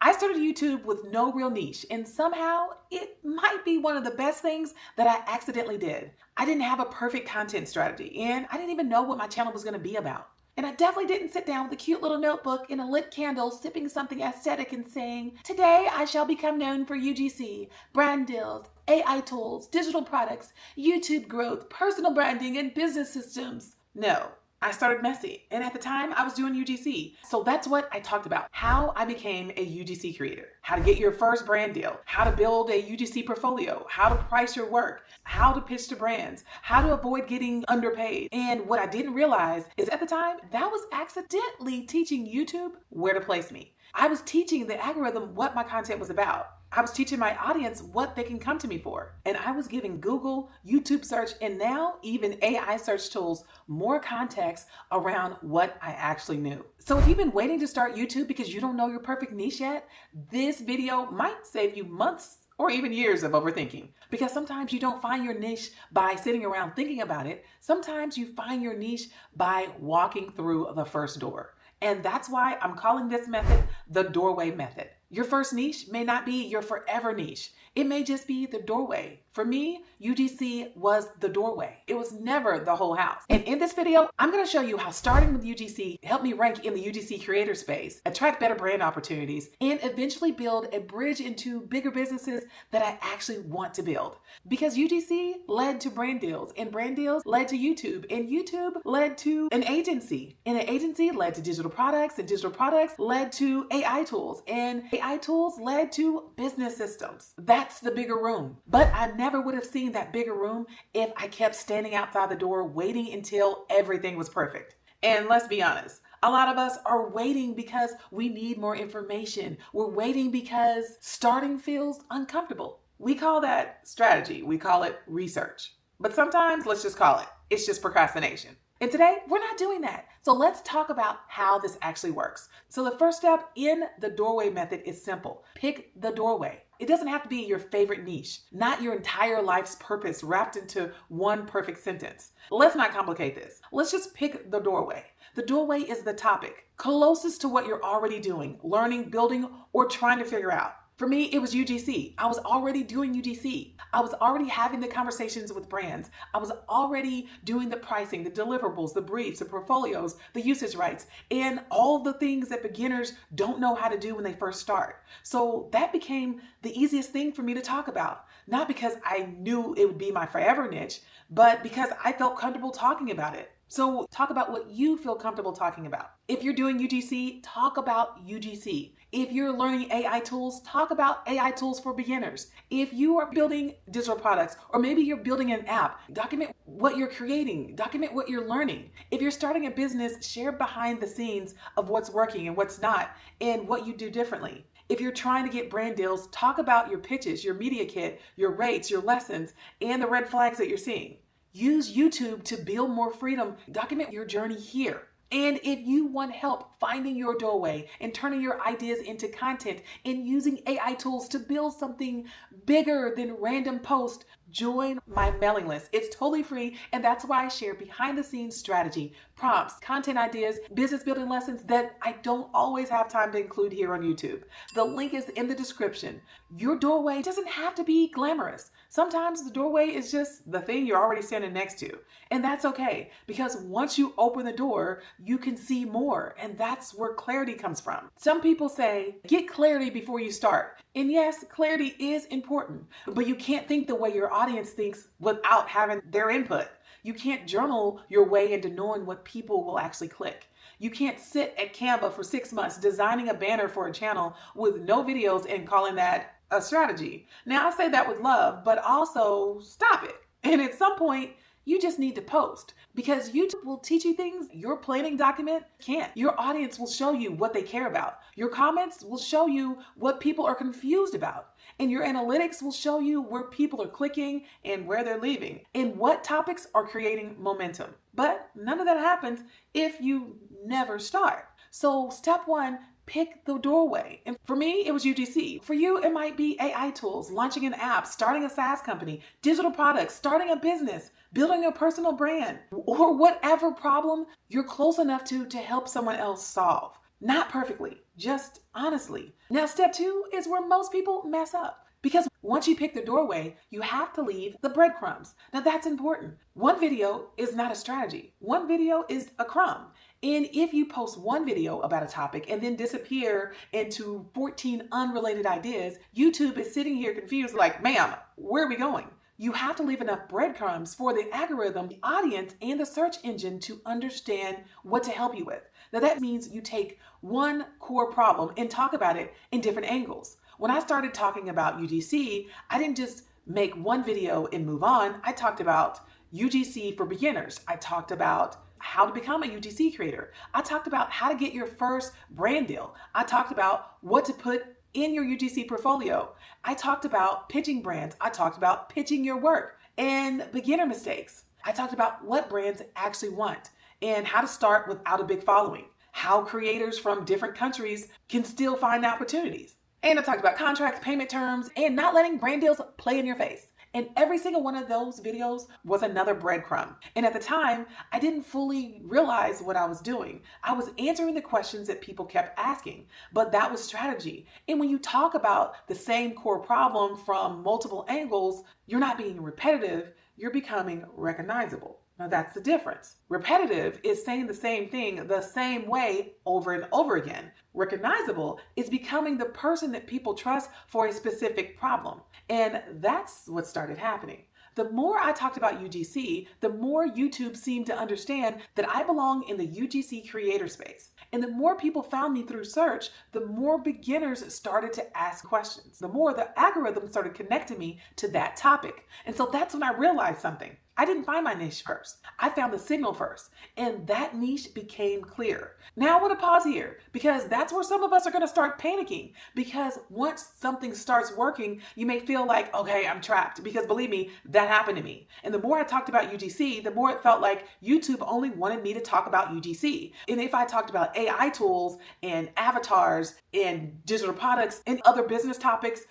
I started YouTube with no real niche, and somehow it might be one of the best things that I accidentally did. I didn't have a perfect content strategy, and I didn't even know what my channel was going to be about. And I definitely didn't sit down with a cute little notebook and a lit candle, sipping something aesthetic and saying, "Today I shall become known for UGC, brand deals, AI tools, digital products, YouTube growth, personal branding, and business systems." No. I started messy, and at the time I was doing UGC. So that's what I talked about: how I became a UGC creator, how to get your first brand deal, how to build a UGC portfolio, how to price your work, how to pitch to brands, how to avoid getting underpaid. And what I didn't realize is at the time that was accidentally teaching YouTube where to place me. I was teaching the algorithm what my content was about. I was teaching my audience what they can come to me for. And I was giving Google, YouTube search, and now even AI search tools more context around what I actually knew. So if you've been waiting to start YouTube because you don't know your perfect niche yet, this video might save you months or even years of overthinking. Because sometimes you don't find your niche by sitting around thinking about it. Sometimes you find your niche by walking through the first door. And that's why I'm calling this method the doorway method. Your first niche may not be your forever niche. It may just be the doorway. For me, UGC was the doorway. It was never the whole house. And in this video, I'm going to show you how starting with UGC helped me rank in the UGC creator space, attract better brand opportunities, and eventually build a bridge into bigger businesses that I actually want to build. Because UGC led to brand deals, and brand deals led to YouTube, and YouTube led to an agency, and an agency led to digital products, and digital products led to AI tools, and AI tools led to business systems. That's the bigger room. But I never would have seen that bigger room if I kept standing outside the door waiting until everything was perfect. And let's be honest, a lot of us are waiting because we need more information. We're waiting because starting feels uncomfortable. We call that strategy. We call it research. But sometimes let's just call it, it's just procrastination. And today, we're not doing that. So let's talk about how this actually works. So the first step in the doorway method is simple. Pick the doorway. It doesn't have to be your favorite niche, not your entire life's purpose wrapped into one perfect sentence. Let's not complicate this. Let's just pick the doorway. The doorway is the topic closest to what you're already doing, learning, building, or trying to figure out. For me, it was UGC. I was already doing UGC. I was already having the conversations with brands. I was already doing the pricing, the deliverables, the briefs, the portfolios, the usage rights, and all the things that beginners don't know how to do when they first start. So that became the easiest thing for me to talk about. Not because I knew it would be my forever niche, but because I felt comfortable talking about it. So talk about what you feel comfortable talking about. If you're doing UGC, talk about UGC. If you're learning AI tools, talk about AI tools for beginners. If you are building digital products, or maybe you're building an app, document what you're creating, document what you're learning. If you're starting a business, share behind the scenes of what's working and what's not, and what you do differently. If you're trying to get brand deals, talk about your pitches, your media kit, your rates, your lessons, and the red flags that you're seeing. Use YouTube to build more freedom. Document your journey here. And if you want help finding your doorway and turning your ideas into content and using AI tools to build something bigger than random posts, join my mailing list. It's totally free, and that's why I share behind the scenes strategy, prompts, content ideas, business building lessons that I don't always have time to include here on YouTube. The link is in the description. Your doorway doesn't have to be glamorous. Sometimes the doorway is just the thing you're already standing next to. And that's okay, because once you open the door, you can see more, and that's where clarity comes from. Some people say, get clarity before you start. And yes, clarity is important, but you can't think the way your audience thinks without having their input. You can't journal your way into knowing what people will actually click. You can't sit at Canva for 6 months designing a banner for a channel with no videos and calling that a strategy. Now, I say that with love, but also stop it. And at some point, you just need to post, because YouTube will teach you things your planning document can't. Your audience will show you what they care about. Your comments will show you what people are confused about. And your analytics will show you where people are clicking and where they're leaving and what topics are creating momentum. But none of that happens if you never start. So step one, pick the doorway. And for me, it was UGC. For you, it might be AI tools, launching an app, starting a SaaS company, digital products, starting a business, building a personal brand, or whatever problem you're close enough to help someone else solve. Not perfectly, just honestly. Now, step two is where most people mess up. Because once you pick the doorway, you have to leave the breadcrumbs. Now, that's important. One video is not a strategy, one video is a crumb. And if you post one video about a topic and then disappear into 14 unrelated ideas, YouTube is sitting here confused, like, ma'am, where are we going? You have to leave enough breadcrumbs for the algorithm, the audience, and the search engine to understand what to help you with. Now, that means you take one core problem and talk about it in different angles. When I started talking about UGC, I didn't just make one video and move on. I talked about UGC for beginners. I talked about how to become a UGC creator. I talked about how to get your first brand deal. I talked about what to put in your UGC portfolio. I talked about pitching brands. I talked about pitching your work and beginner mistakes. I talked about what brands actually want and how to start without a big following, how creators from different countries can still find opportunities. And I talked about contracts, payment terms, and not letting brand deals play in your face. And every single one of those videos was another breadcrumb. And at the time, I didn't fully realize what I was doing. I was answering the questions that people kept asking, but that was strategy. And when you talk about the same core problem from multiple angles, you're not being repetitive, you're becoming recognizable. Now that's the difference. Repetitive is saying the same thing the same way over and over again. Recognizable is becoming the person that people trust for a specific problem. And that's what started happening. The more I talked about UGC, the more YouTube seemed to understand that I belong in the UGC creator space. And the more people found me through search, the more beginners started to ask questions. The more the algorithm started connecting me to that topic. And so that's when I realized something. I didn't find my niche first. I found the signal first, and that niche became clear. Now I want to pause here because that's where some of us are going to start panicking, because once something starts working, you may feel like, okay, I'm trapped, because believe me, that happened to me. And the more I talked about UGC, the more it felt like YouTube only wanted me to talk about UGC. And if I talked about AI tools and avatars and digital products and other business topics,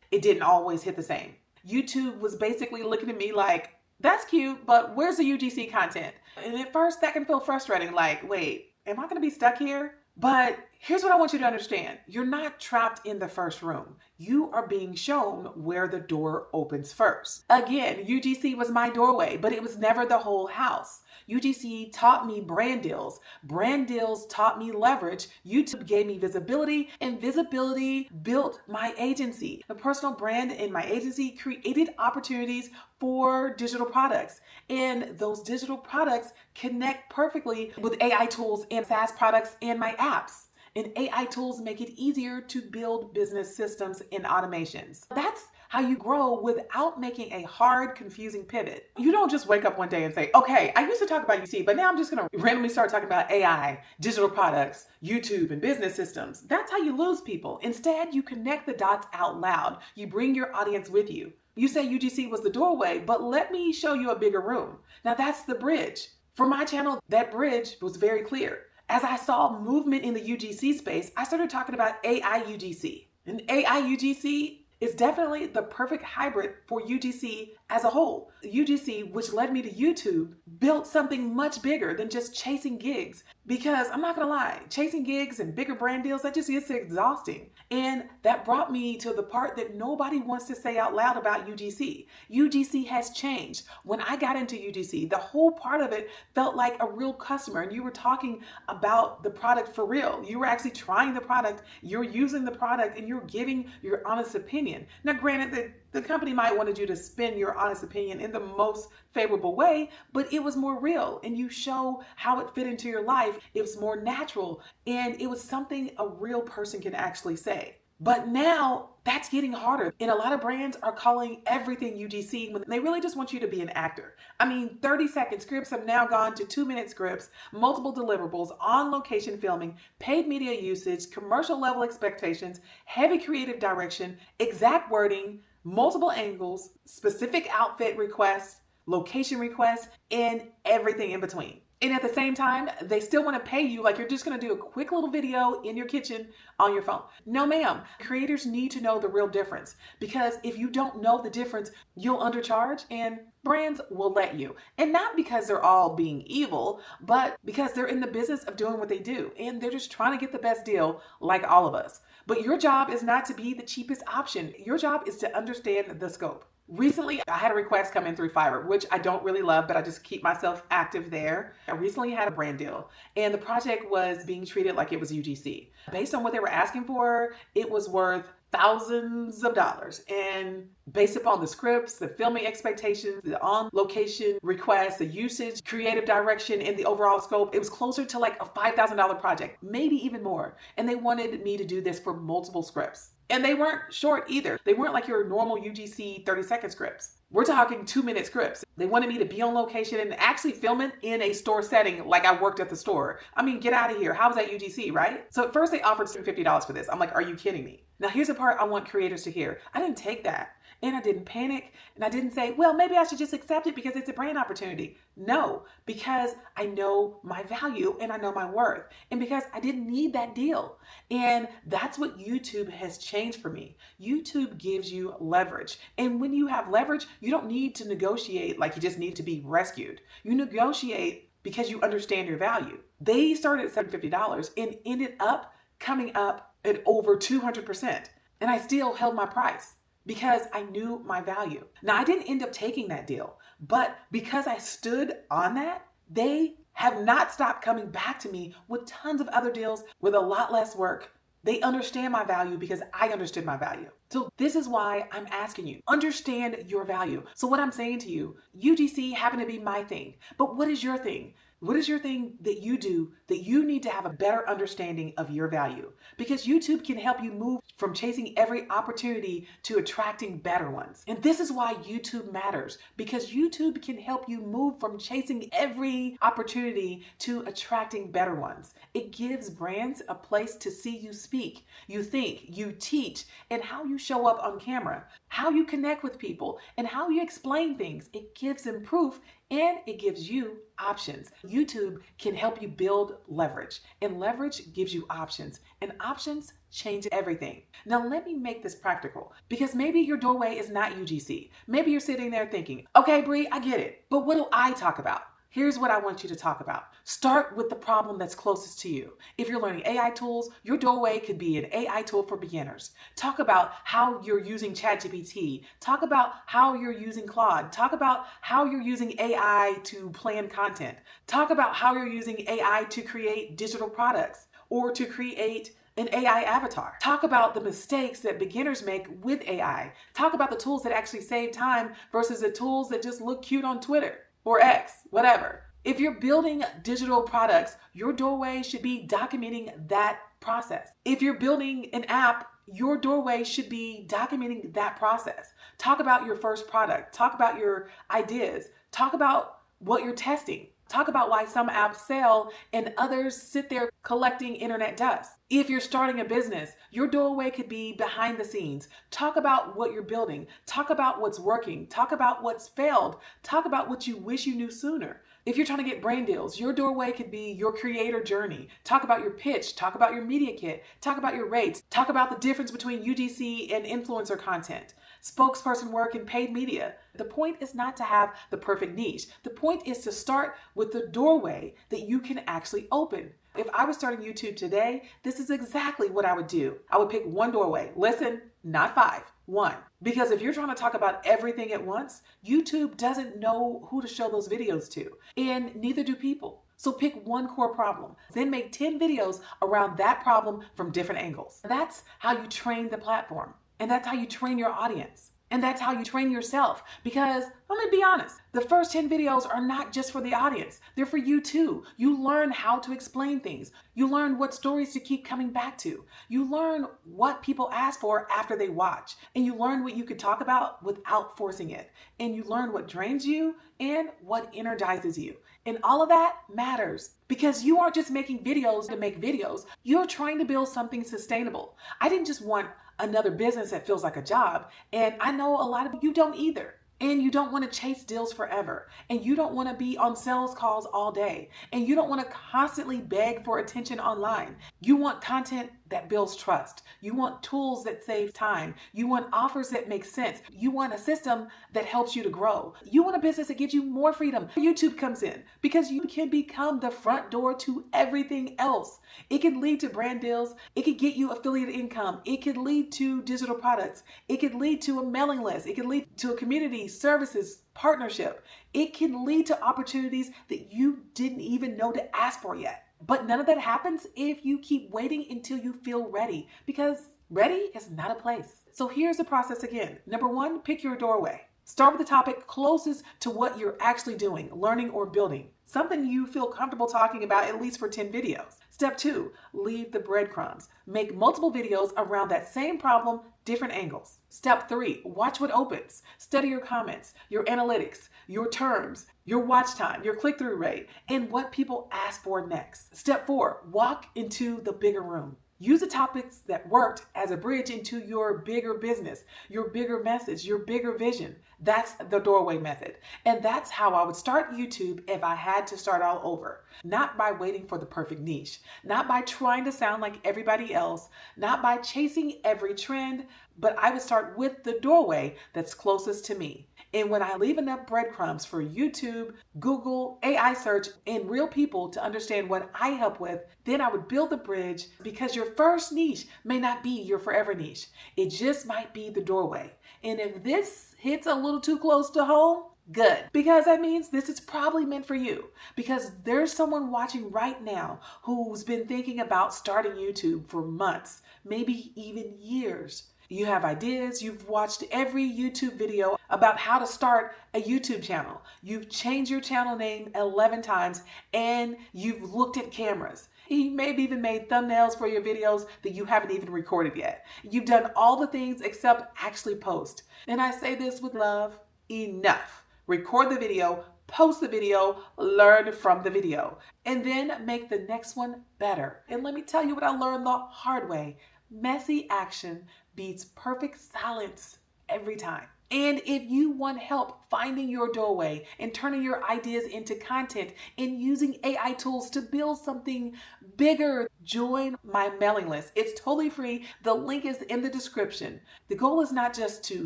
it didn't always hit the same. YouTube was basically looking at me like, that's cute, but where's the UGC content? And at first that can feel frustrating, like, wait, am I gonna be stuck here? But here's what I want you to understand. You're not trapped in the first room. You are being shown where the door opens first. Again, UGC was my doorway, but it was never the whole house. UGC taught me brand deals. Brand deals taught me leverage. YouTube gave me visibility, and visibility built my agency. The personal brand in my agency created opportunities for digital products. And those digital products connect perfectly with AI tools and SaaS products and my apps. And AI tools make it easier to build business systems and automations. That's how you grow without making a hard, confusing pivot. You don't just wake up one day and say, okay, I used to talk about UC, but now I'm just gonna randomly start talking about AI, digital products, YouTube, and business systems. That's how you lose people. Instead, you connect the dots out loud. You bring your audience with you. You say UGC was the doorway, but let me show you a bigger room. Now that's the bridge. For my channel, that bridge was very clear. As I saw movement in the UGC space, I started talking about AI UGC. And AI UGC is definitely the perfect hybrid for UGC as a whole. UGC, which led me to YouTube, built something much bigger than just chasing gigs. Because I'm not gonna lie, chasing gigs and bigger brand deals, that just gets exhausting. And that brought me to the part that nobody wants to say out loud about UGC. UGC has changed. When I got into UGC, the whole part of it felt like a real customer, and you were talking about the product for real. You were actually trying the product, you're using the product, and you're giving your honest opinion. Now, granted, the company might wanted you to spin your honest opinion in the most favorable way, but it was more real, and you show how it fit into your life. It was more natural, and it was something a real person can actually say. But now that's getting harder. And a lot of brands are calling everything UGC when they really just want you to be an actor. I mean, 30-second scripts have now gone to 2-minute scripts, multiple deliverables, on location filming, paid media usage, commercial level expectations, heavy creative direction, exact wording, multiple angles, specific outfit requests, location requests, and everything in between. And at the same time, they still want to pay you like you're just going to do a quick little video in your kitchen on your phone. No, ma'am. Creators need to know the real difference, because if you don't know the difference, you'll undercharge and brands will let you. And not because they're all being evil, but because they're in the business of doing what they do and they're just trying to get the best deal like all of us. But your job is not to be the cheapest option. Your job is to understand the scope. Recently, I had a request come in through Fiverr, which I don't really love, but I just keep myself active there. I recently had a brand deal, and the project was being treated like it was UGC. Based on what they were asking for, it was worth thousands of dollars. And based upon the scripts, the filming expectations, the on-location requests, the usage, creative direction, and the overall scope, it was closer to like a $5,000 project, maybe even more. And they wanted me to do this for multiple scripts. And they weren't short either. They weren't like your normal UGC 30-second scripts. We're talking 2-minute scripts. They wanted me to be on location and actually film it in a store setting like I worked at the store. I mean, get out of here. How was that UGC, right? So at first they offered $50 for this. I'm like, are you kidding me? Now here's the part I want creators to hear. I didn't take that. And I didn't panic. And I didn't say, well, maybe I should just accept it because it's a brand opportunity. No, because I know my value and I know my worth. And because I didn't need that deal. And that's what YouTube has changed for me. YouTube gives you leverage. And when you have leverage, you don't need to negotiate like you just need to be rescued. You negotiate because you understand your value. They started at $750 and ended up coming up at over 200%. And I still held my price, because I knew my value. Now, I didn't end up taking that deal, but because I stood on that, they have not stopped coming back to me with tons of other deals with a lot less work. They understand my value because I understood my value. So this is why I'm asking you, understand your value. So what I'm saying to you, UGC happened to be my thing, but what is your thing? What is your thing that you do that you need to have a better understanding of your value? Because YouTube can help you move from chasing every opportunity to attracting better ones. And this is why YouTube matters, because YouTube can help you move from chasing every opportunity to attracting better ones. It gives brands a place to see you speak, you think, you teach, and how you show up on camera, how you connect with people, and how you explain things. It gives them proof and it gives you options. YouTube can help you build leverage, and leverage gives you options, and options change everything. Now, let me make this practical, because maybe your doorway is not UGC. Maybe you're sitting there thinking, okay, Bree, I get it, but what do I talk about? Here's what I want you to talk about. Start with the problem that's closest to you. If you're learning AI tools, your doorway could be an AI tool for beginners. Talk about how you're using ChatGPT. Talk about how you're using Claude. Talk about how you're using AI to plan content. Talk about how you're using AI to create digital products or to create an AI avatar. Talk about the mistakes that beginners make with AI. Talk about the tools that actually save time versus the tools that just look cute on Twitter or X, whatever. If you're building digital products, your doorway should be documenting that process. If you're building an app, your doorway should be documenting that process. Talk about your first product. Talk about your ideas. Talk about what you're testing. Talk about why some apps sell and others sit there collecting internet dust. If you're starting a business, your doorway could be behind the scenes. Talk about what you're building. Talk about what's working. Talk about what's failed. Talk about what you wish you knew sooner. If you're trying to get brand deals, your doorway could be your creator journey. Talk about your pitch. Talk about your media kit. Talk about your rates. Talk about the difference between UGC and influencer content, spokesperson work, and paid media. The point is not to have the perfect niche. The point is to start with the doorway that you can actually open. If I was starting YouTube today, this is exactly what I would do. I would pick one doorway. Listen, not 5, 1. Because if you're trying to talk about everything at once, YouTube doesn't know who to show those videos to, and neither do people. So pick one core problem, then make 10 videos around that problem from different angles. That's how you train the platform, and that's how you train your audience. And that's how you train yourself. Because let me be honest, the first 10 videos are not just for the audience. They're for you too. You learn how to explain things. You learn what stories to keep coming back to. You learn what people ask for after they watch. And you learn what you could talk about without forcing it. And you learn what drains you and what energizes you. And all of that matters because you aren't just making videos to make videos. You're trying to build something sustainable. I didn't just want another business that feels like a job. And I know a lot of you don't either. And you don't want to chase deals forever. And you don't want to be on sales calls all day. And you don't want to constantly beg for attention online. You want content that builds trust. You want tools that save time. You want offers that make sense. You want a system that helps you to grow. You want a business that gives you more freedom. YouTube comes in because you can become the front door to everything else. It can lead to brand deals. It could get you affiliate income. It could lead to digital products. It could lead to a mailing list. It could lead to a community, services, partnership. It can lead to opportunities that you didn't even know to ask for yet. But none of that happens if you keep waiting until you feel ready, because ready is not a place. So here's the process again. Number one, pick your doorway. Start with the topic closest to what you're actually doing, learning or building. Something you feel comfortable talking about at least for 10 videos. Step two, leave the breadcrumbs. Make multiple videos around that same problem, different angles. Step three, watch what opens. Study your comments, your analytics, your terms, your watch time, your click-through rate, and what people ask for next. Step four, walk into the bigger room. Use the topics that worked as a bridge into your bigger business, your bigger message, your bigger vision. That's the doorway method. And that's how I would start YouTube if I had to start all over. Not by waiting for the perfect niche, not by trying to sound like everybody else, not by chasing every trend, but I would start with the doorway that's closest to me. And when I leave enough breadcrumbs for YouTube, Google, AI search, and real people to understand what I help with, then I would build the bridge, because your first niche may not be your forever niche. It just might be the doorway. And if this hits a little too close to home, good, because that means this is probably meant for you, because there's someone watching right now who's been thinking about starting YouTube for months, maybe even years. You have ideas, you've watched every YouTube video about how to start a YouTube channel. You've changed your channel name 11 times and you've looked at cameras. You may have even made thumbnails for your videos that you haven't even recorded yet. You've done all the things except actually post. And I say this with love, enough. Record the video, post the video, learn from the video, and then make the next one better. And let me tell you what I learned the hard way. Messy action beats perfect silence every time. And if you want help finding your doorway and turning your ideas into content and using AI tools to build something bigger, join my mailing list. It's totally free. The link is in the description. The goal is not just to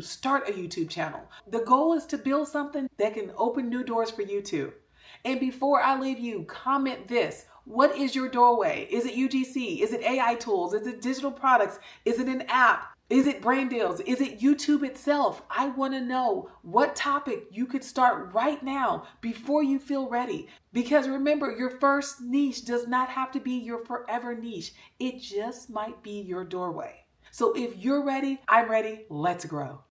start a YouTube channel. The goal is to build something that can open new doors for you too. And before I leave you, comment this. What is your doorway? Is it UGC? Is it AI tools? Is it digital products? Is it an app? Is it brand deals? Is it YouTube itself? I want to know what topic you could start right now before you feel ready. Because remember, your first niche does not have to be your forever niche. It just might be your doorway. So if you're ready, I'm ready. Let's grow.